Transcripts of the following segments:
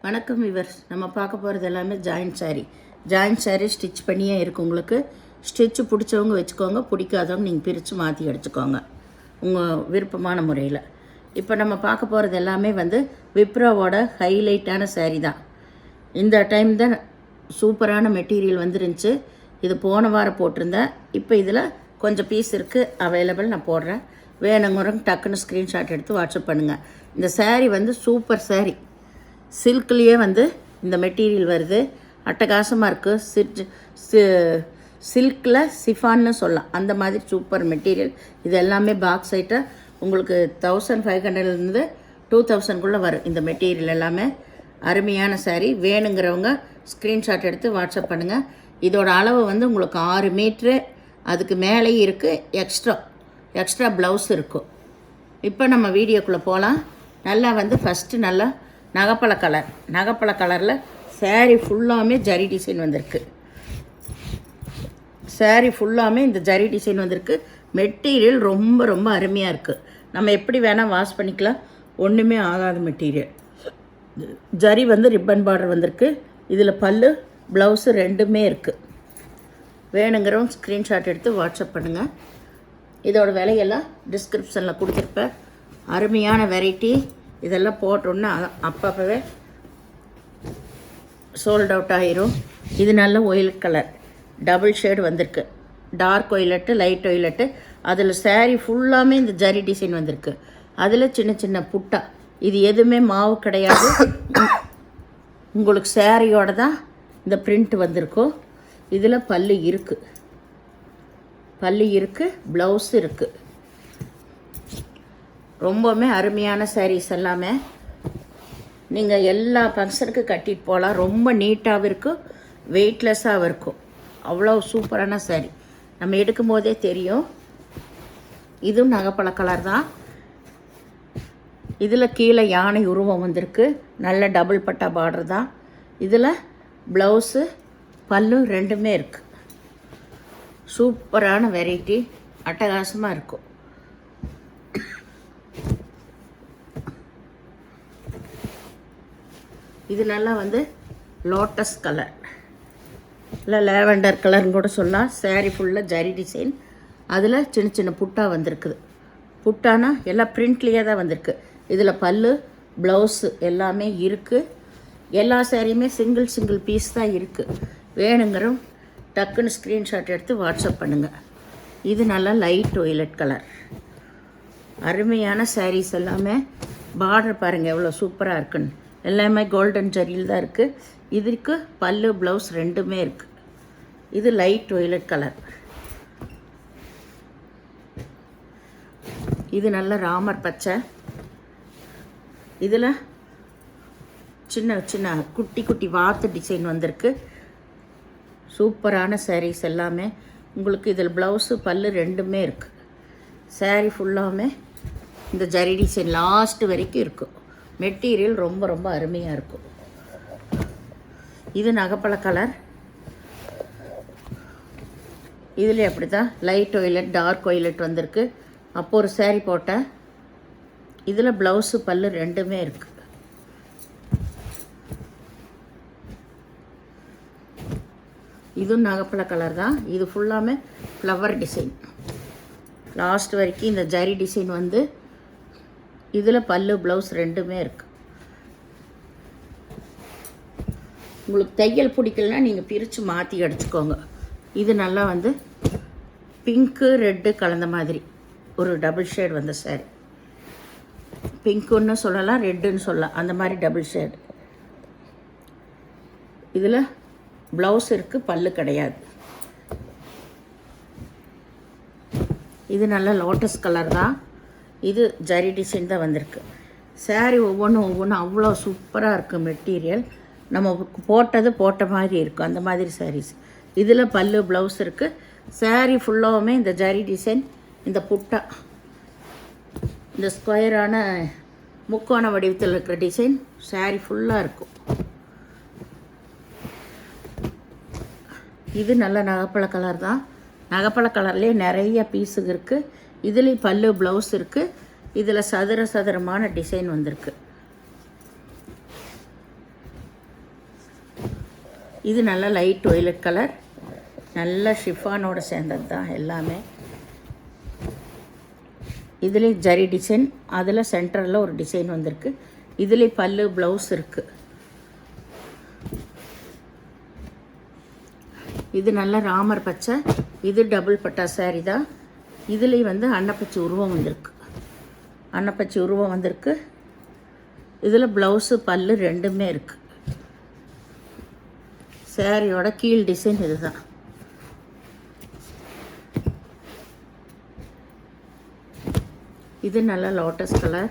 வணக்கம் விவர்ஸ். நம்ம பார்க்க போகிறது எல்லாமே ஜாயிண்ட் சாரீ ஸ்டிச் பண்ணியே இருக்குது. உங்களுக்கு ஸ்டிச்சு பிடிச்சவங்க வச்சுக்கோங்க, பிடிக்காதவங்க நீங்கள் பிரித்து மாற்றி அடிச்சுக்கோங்க உங்கள் விருப்பமான முறையில். இப்போ நம்ம பார்க்க போகிறது எல்லாமே விப்ரோவோட ஹைலைட்டான சாரீ தான். இந்த டைம் தான் சூப்பரான மெட்டீரியல் வந்துருந்துச்சு. இது போன வாரம் போட்டிருந்தேன். இப்போ இதில் கொஞ்சம் பீஸ் இருக்குது அவைலபிள். நான் போடுறேன், வேணுங்கிறவங்க டக்குன்னு ஸ்க்ரீன்ஷாட் எடுத்து வாட்ஸ்அப் பண்ணுங்கள். இந்த சாரீ சூப்பர் சாரீ. சில்க்லேயே இந்த மெட்டீரியல் வருது, அட்டகாசமாக இருக்குது. சில்கில் சிஃபான்னு சொல்லலாம், அந்த மாதிரி சூப்பர் மெட்டீரியல். இது எல்லாமே பாக்ஸ் ஐட்டம். உங்களுக்கு 1500லேருந்து 2000குள்ளே வரும். இந்த மெட்டீரியல் எல்லாமே அருமையான சாரீ. வேணுங்கிறவங்க ஸ்க்ரீன்ஷாட் எடுத்து வாட்ஸ்அப் பண்ணுங்கள். இதோட அளவு உங்களுக்கு 6 மீட்ரு, அதுக்கு மேலேயும் இருக்குது. எக்ஸ்ட்ரா ப்ளவுஸ் இருக்கும். இப்போ நம்ம வீடியோக்குள்ளே போகலாம். நல்லா ஃபஸ்ட்டு நல்லா நகப்பழ கலரில் சாரீ ஃபுல்லாமே ஜரி டிசைன் வந்திருக்கு. சாரீ ஃபுல்லாமே இந்த ஜரி டிசைன் வந்திருக்கு. மெட்டீரியல் ரொம்ப ரொம்ப அருமையாக இருக்குது. நம்ம எப்படி வேணால் வாஷ் பண்ணிக்கலாம், ஒன்றுமே ஆகாத மெட்டீரியல். ஜரி ரிப்பன் பார்டர் வந்திருக்கு. இதில் பல்லு ப்ளவுஸு ரெண்டுமே இருக்குது. வேணுங்கிறவங்க ஸ்க்ரீன்ஷாட் எடுத்து வாட்ஸ்அப் பண்ணுங்கள். இதோட விலையெல்லாம் டிஸ்கிரிப்ஷனில் கொடுத்துருப்பேன். அருமையான வெரைட்டி. இதெல்லாம் போட்டோன்னா அப்பப்போவே சோல்ட் அவுட் ஆகிரும். இது நல்ல ஒயிலட் கலர், டபுள் ஷேடு வந்திருக்கு. Dark violet, light violet. அதில் சாரீ ஃபுல்லாமே இந்த ஜரி டிசைன் வந்திருக்கு. அதில் சின்ன சின்ன புட்டா. இது எதுவுமே மாவு கிடையாது. உங்களுக்கு சாரியோட தான் இந்த பிரிண்ட் வந்திருக்கும். இதில் பல்லு இருக்குது, ப்ளவுஸ் இருக்குது. ரொம்பவுமே அருமையான சாரீஸ் எல்லாமே. நீங்கள் எல்லா ஃபங்க்ஷனுக்கு கட்டிட்டு போகலாம். ரொம்ப நீட்டாகவும் இருக்கும், வெயிட்லெஸ்ஸாகவும் இருக்கும். அவ்வளோ சூப்பரான சாரீ. நம்ம எடுக்கும் போதே தெரியும். இதுவும் நகைப்பழ கலர் தான். இதில் கீழே யானை உருவம் வந்திருக்கு. நல்ல டபுள் பட்டா பார்டர் தான். இதில் ப்ளவுஸு பல்லு ரெண்டுமே இருக்குது. சூப்பரான வெரைட்டி, அட்டகாசமாக இருக்கும். இது நல்லா லோட்டஸ் கலர், இல்லை லேவெண்டர் கலர்னு கூட சொல்லலாம். சாரீ ஃபுல்லாக ஜரி டிசைன். அதில் சின்ன சின்ன புட்டா வந்திருக்குது. புட்டானா எல்லாம் பிரிண்ட்லேயே தான் வந்திருக்கு. இதில் பல்லு ப்ளவுஸு எல்லாமே இருக்குது. எல்லா சாரியுமே சிங்கிள் பீஸ் தான் இருக்குது. வேணுங்கிறோம் டக்குன்னு ஸ்க்ரீன்ஷாட் எடுத்து வாட்ஸ்அப் பண்ணுங்கள். இது நல்லா லைட் ஒயிலட் கலர். அருமையான சாரீஸ் எல்லாமே. பார்டர் பாருங்கள் எவ்வளோ சூப்பராக இருக்குன்னு. எல்லாமே கோல்டன் ஜரியில் தான் இருக்குது. இதுக்கு பல்லு ப்ளவுஸ் ரெண்டுமே இருக்குது. இது லைட் ஒயிலட் கலர். இது நல்ல ராமர் பச்சை. இதில் சின்ன சின்ன குட்டி வாத்து டிசைன் வந்திருக்கு. சூப்பரான சாரீஸ் எல்லாமே. உங்களுக்கு இதில் ப்ளவுஸு பல்லு ரெண்டுமே இருக்குது. சாரீ ஃபுல்லாமே இந்த ஜரி டிசைன் லாஸ்ட் வரைக்கும் இருக்கும். மெட்டீரியல் ரொம்ப ரொம்ப அருமையாக இருக்கும். இது நகைப்பழ கலர். இதில் அப்படி தான் லைட் ஒயிலட், டார்க் ஒயிலட் வந்திருக்கு. அப்போ ஒரு சாரீ போட்டேன். இதில் ப்ளவுஸு பல்லு ரெண்டுமே இருக்குது. இதுவும் நகைப்பழ கலர் தான். இது ஃபுல்லாமே ஃப்ளவர் டிசைன். லாஸ்ட் வரைக்கும் இந்த ஜரி டிசைன் இதில் பல்லு ப்ளவுஸ் ரெண்டுமே இருக்குது. உங்களுக்கு தையல் பிடிக்கலனா நீங்கள் பிரித்து மாற்றி அடிச்சுக்கோங்க. இது நல்லா பிங்க்கு ரெட்டு கலந்த மாதிரி ஒரு டபுள் ஷேட் வந்த சாரி. பிங்க்குன்னு சொல்லலாம், ரெட்டுன்னு சொல்லலாம், அந்த மாதிரி டபுள் ஷேட். இதில் ப்ளவுஸ் இருக்குது, பல்லு கிடையாது. இது நல்ல லோட்டஸ் கலர் தான். இது ஜரி டிசைன் தான் வந்திருக்கு. சாரீ ஒவ்வொன்றும் அவ்வளோ சூப்பராக இருக்குது. மெட்டீரியல் நம்ம போட்ட மாதிரி இருக்கும், அந்த மாதிரி சாரீஸ். இதில் பல்லு ப்ளவுஸ் இருக்குது. சாரீ ஃபுல்லாகவுமே இந்த ஜரி டிசைன், இந்த புட்டா, இந்த ஸ்கொயரான முக்கோண வடிவத்தில் இருக்கிற டிசைன் சாரீ ஃபுல்லாக இருக்கும். இது நல்ல நகைப்பழ கலர் தான். நகைப்பழ கலர்லேயே நிறைய பீஸுங்க இருக்குது. இதுலேயும் பல்லு ப்ளவுஸ் இருக்குது. இதில் சதுரமான டிசைன் வந்திருக்கு. இது நல்லா லைட் ஒய்லட் கலர், நல்ல ஷிஃபானோட சேர்ந்தது தான் எல்லாமே. இதில் ஜரி டிசைன், அதில் சென்டரில் ஒரு டிசைன் வந்திருக்கு. இதில் பல்லு ப்ளவுஸ் இருக்குது. இது நல்ல ராமர் பச்சை, இது டபுள் பட்டா சாரீ தான். இதுலேயும் வந்து அன்னப்பச்சி உருவம் வந்திருக்கு. அன்னப்பச்சி உருவம் வந்திருக்கு. இதில் ப்ளவுஸு பல்லு ரெண்டுமே இருக்குது. சாரியோட கீழ் டிசைன் இது தான். இது நல்ல லோட்டஸ் கலர்,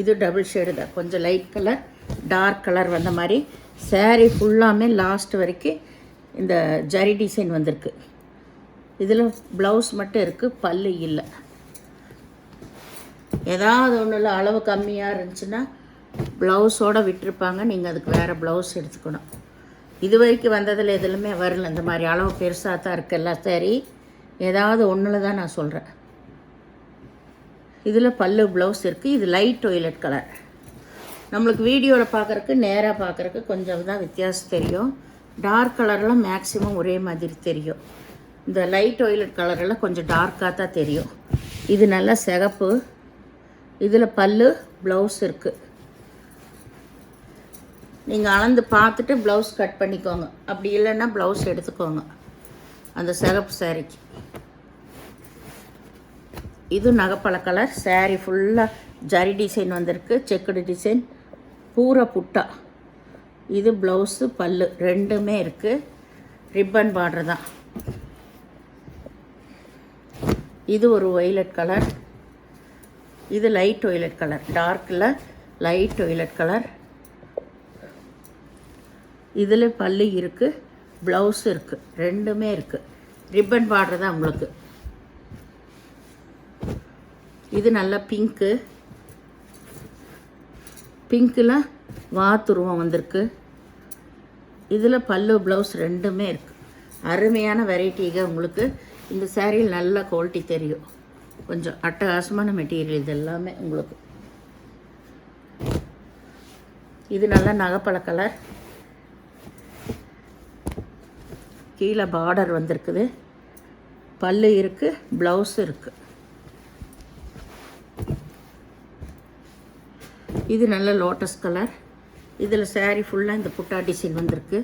இது டபுள் ஷேடு தான், கொஞ்சம் லைட் கலர் டார்க் கலர் வந்த மாதிரி. சாரீ ஃபுல்லாமே லாஸ்ட் வரைக்கும் இந்த ஜரி டிசைன் வந்திருக்கு. இதில் ப்ளவுஸ் மட்டும் இருக்குது, பல்லு இல்லை. ஏதாவது ஒன்றில் அளவு கம்மியாக இருந்துச்சுன்னா ப்ளவுஸோடு விட்டுருப்பாங்க, நீங்கள் அதுக்கு வேறு ப்ளவுஸ் எடுத்துக்கணும். இது வரைக்கும் வந்ததில் எதுலையுமே வரல. இந்த மாதிரி அளவு பெருசாக தான் இருக்குல்ல சாரி, ஏதாவது ஒன்றில் தான் நான் சொல்கிறேன். இதில் பல்லு ப்ளவுஸ் இருக்குது. இது லைட் ஒய்லட் கலர். நம்மளுக்கு வீடியோவில் பார்க்குறக்கு நேராக பார்க்குறக்கு கொஞ்சம் தான் வித்தியாசம் தெரியும். டார்க் கலர்லாம் மேக்ஸிமம் ஒரே மாதிரி தெரியும். இந்த லைட் ஒய்லட் கலரெல்லாம் கொஞ்சம் டார்க்காக தான் தெரியும். இது நல்லா சிகப்பு. இதில் பல்லு ப்ளவுஸ் இருக்குது. நீங்கள் அளந்து பார்த்துட்டு ப்ளவுஸ் கட் பண்ணிக்கோங்க, அப்படி இல்லைன்னா ப்ளவுஸ் எடுத்துக்கோங்க அந்த சிகப்பு சாரிக்கு. இது நகைப்பழ கலர். சாரீ ஃபுல்லாக ஜரி டிசைன் வந்திருக்கு, செக்குடு டிசைன், பூரா புட்டா. இது ப்ளவுஸு பல்லு ரெண்டுமே இருக்குது. ரிப்பன் பார்டர் தான். இது ஒரு ஒய்லட் கலர். இது லைட் ஒய்லட் கலர், டார்க்கில் லைட் ஒய்லட் கலர். இதில் பல்லு இருக்குது, ப்ளவுஸ் இருக்குது, ரெண்டுமே இருக்குது. ரிப்பன் பார்டர் தான் உங்களுக்கு. இது நல்ல பிங்க்கு. பிங்க்கில் வாத்துருவம் வந்திருக்கு. இதில் பல்லு ப்ளவுஸ் ரெண்டுமே இருக்குது. அருமையான வெரைட்டிங்க. உங்களுக்கு இந்த சாரியில் நல்ல குவாலிட்டி தெரியும். கொஞ்சம் அட்டகாசமான மெட்டீரியல் இது எல்லாமே உங்களுக்கு. இது நல்ல நகைப்பழ கலர். கீழே பார்டர் வந்திருக்குது, பல்லு இருக்குது, ப்ளவுஸ் இருக்குது. இது நல்ல லோட்டஸ் கலர். இதில் சாரீ ஃபுல்லாக இந்த புட்டா டிசைன் வந்திருக்கு.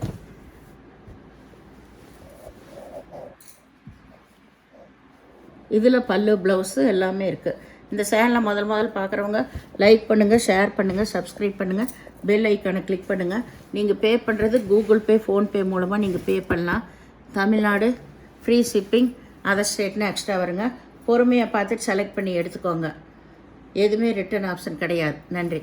இதில் பல்லு ப்ளவுஸு எல்லாமே இருக்குது. இந்த சேனலில் முதல் பார்க்குறவங்க லைக் பண்ணுங்கள், ஷேர் பண்ணுங்கள், சப்ஸ்கிரைப் பண்ணுங்கள், பெல் ஐக்கானை கிளிக் பண்ணுங்கள். நீங்கள் பே பண்ணுறது கூகுள் பே, ஃபோன்பே மூலமாக நீங்கள் பே பண்ணலாம். Tamil Nadu free shipping, other ஸ்டேட்னா extra வருங்க. பொறுமையாக பார்த்துட்டு செலக்ட் பண்ணி எடுத்துக்கோங்க. எதுவுமே ரிட்டர்ன் ஆப்ஷன் கிடையாது. நன்றி.